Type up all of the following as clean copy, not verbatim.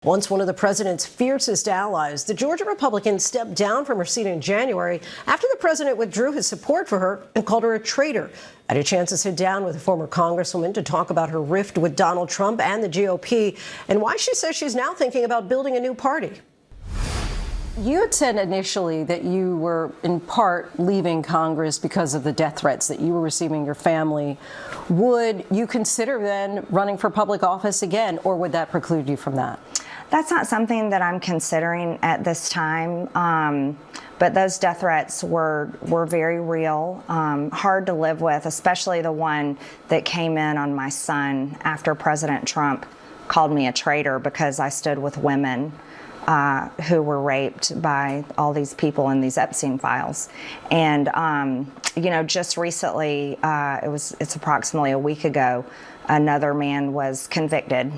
Once one of the president's fiercest allies, the Georgia Republican stepped down from her seat in January after the president withdrew his support for her and called her a traitor. I had a chance to sit down with a former congresswoman to talk about her rift with Donald Trump and the GOP and why she says she's now thinking about building a new party. You had said initially that you were in part leaving Congress because of the death threats that you were receiving your family. Would you consider then running for public office again, or would that preclude you from that? That's not something that I'm considering at this time, but those death threats were very real, hard to live with, especially the one that came in on my son after President Trump called me a traitor because I stood with women who were raped by all these people in these Epstein files. And, just recently, it's approximately a week ago, another man was convicted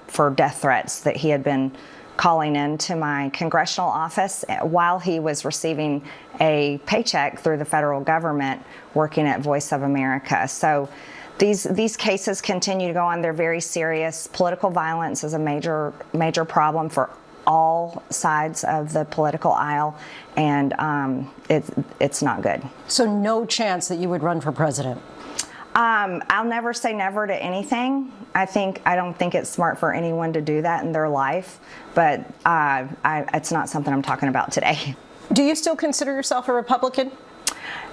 for death threats that he had been calling into my congressional office while he was receiving a paycheck through the federal government working at Voice of America. So these cases continue to go on. They're very serious. Political violence is a major problem for all sides of the political aisle, and it's not good. So no chance that you would run for president? I'll never say never to anything. I don't think it's smart for anyone to do that in their life, but it's not something I'm talking about today. Do you still consider yourself a Republican?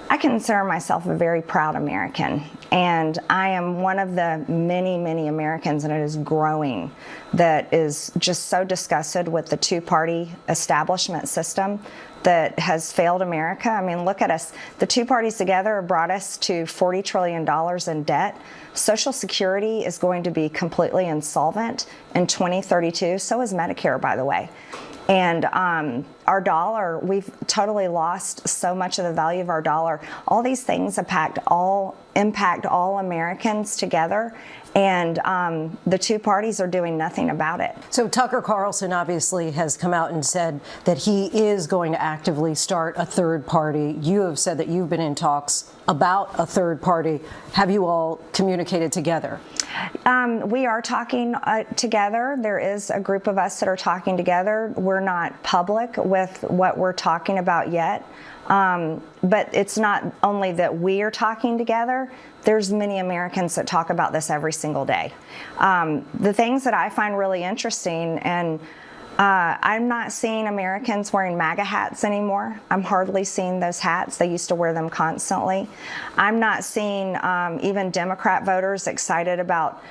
I consider myself a very proud American, and I am one of the many, many Americans, and it is growing, that is just so disgusted with the two-party establishment system that has failed America. I mean, look at us. The two parties together brought us to $40 trillion in debt. Social Security is going to be completely insolvent in 2032. So is Medicare, by the way. And our dollar, we've totally lost so much of the value of our dollar. All these things impact all Americans together, and the two parties are doing nothing about it. So Tucker Carlson obviously has come out and said that he is going to actively start a third party. You have said that you've been in talks about a third party. Have you all communicated together? We are talking together. There is a group of us that are talking together. We're not public with what we're talking about yet. But it's not only that we are talking together. There's many Americans that talk about this every single day. The things that I find really interesting, and I'm not seeing Americans wearing MAGA hats anymore. I'm hardly seeing those hats. They used to wear them constantly. I'm not seeing even Democrat voters excited about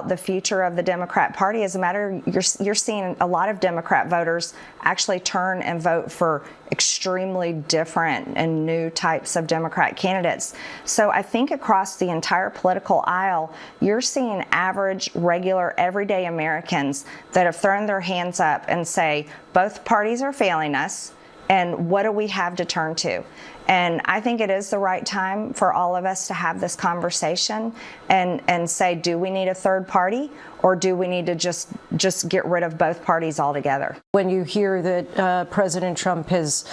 the future of the Democrat Party. As a matter, you're seeing a lot of Democrat voters actually turn and vote for extremely different and new types of Democrat candidates. So I think across the entire political aisle, you're seeing average, regular, everyday Americans that have thrown their hands up and say, both parties are failing us, and what do we have to turn to? And I think it is the right time for all of us to have this conversation and say, do we need a third party, or do we need to just get rid of both parties altogether? When you hear that President Trump has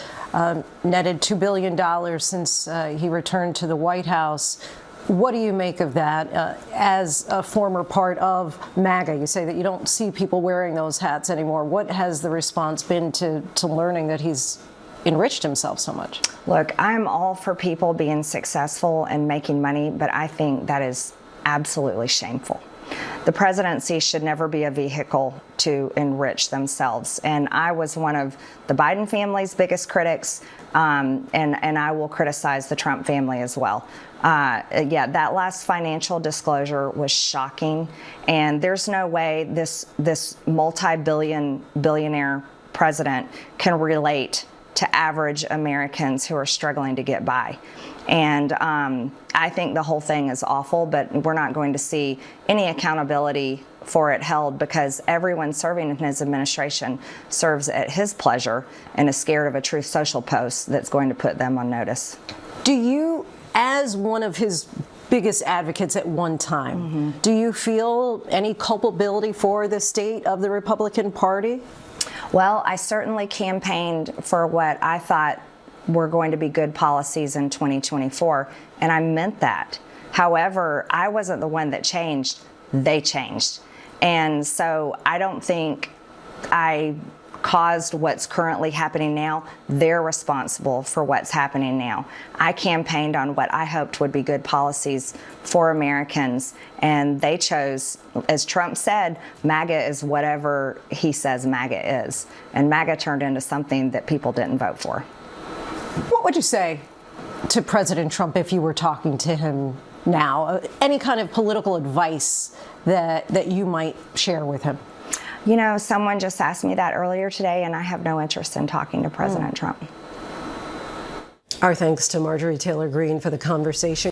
netted $2 billion since he returned to the White House, what do you make of that as a former part of MAGA? You say that you don't see people wearing those hats anymore. What has the response been to learning that he's enriched himself so much? Look, I'm all for people being successful and making money, but I think that is absolutely shameful. The presidency should never be a vehicle to enrich themselves. And I was one of the Biden family's biggest critics, and I will criticize the Trump family as well. Yeah, that last financial disclosure was shocking, and there's no way this multi-billionaire president can relate to average Americans who are struggling to get by. And I think the whole thing is awful, but we're not going to see any accountability for it held because everyone serving in his administration serves at his pleasure and is scared of a Truth Social post that's going to put them on notice. Do you, as one of his biggest advocates at one time, do you feel any culpability for the state of the Republican Party? Well, I certainly campaigned for what I thought were going to be good policies in 2024, and I meant that. However, I wasn't the one that changed. They changed. And so I don't think I caused what's currently happening now. They're responsible for what's happening now. I campaigned on what I hoped would be good policies for Americans, and they chose, as Trump said, MAGA is whatever he says MAGA is. And MAGA turned into something that people didn't vote for. What would you say to President Trump if you were talking to him now? Any kind of political advice that you might share with him? You know, someone just asked me that earlier today, and I have no interest in talking to President Trump. Our thanks to Marjorie Taylor Greene for the conversation.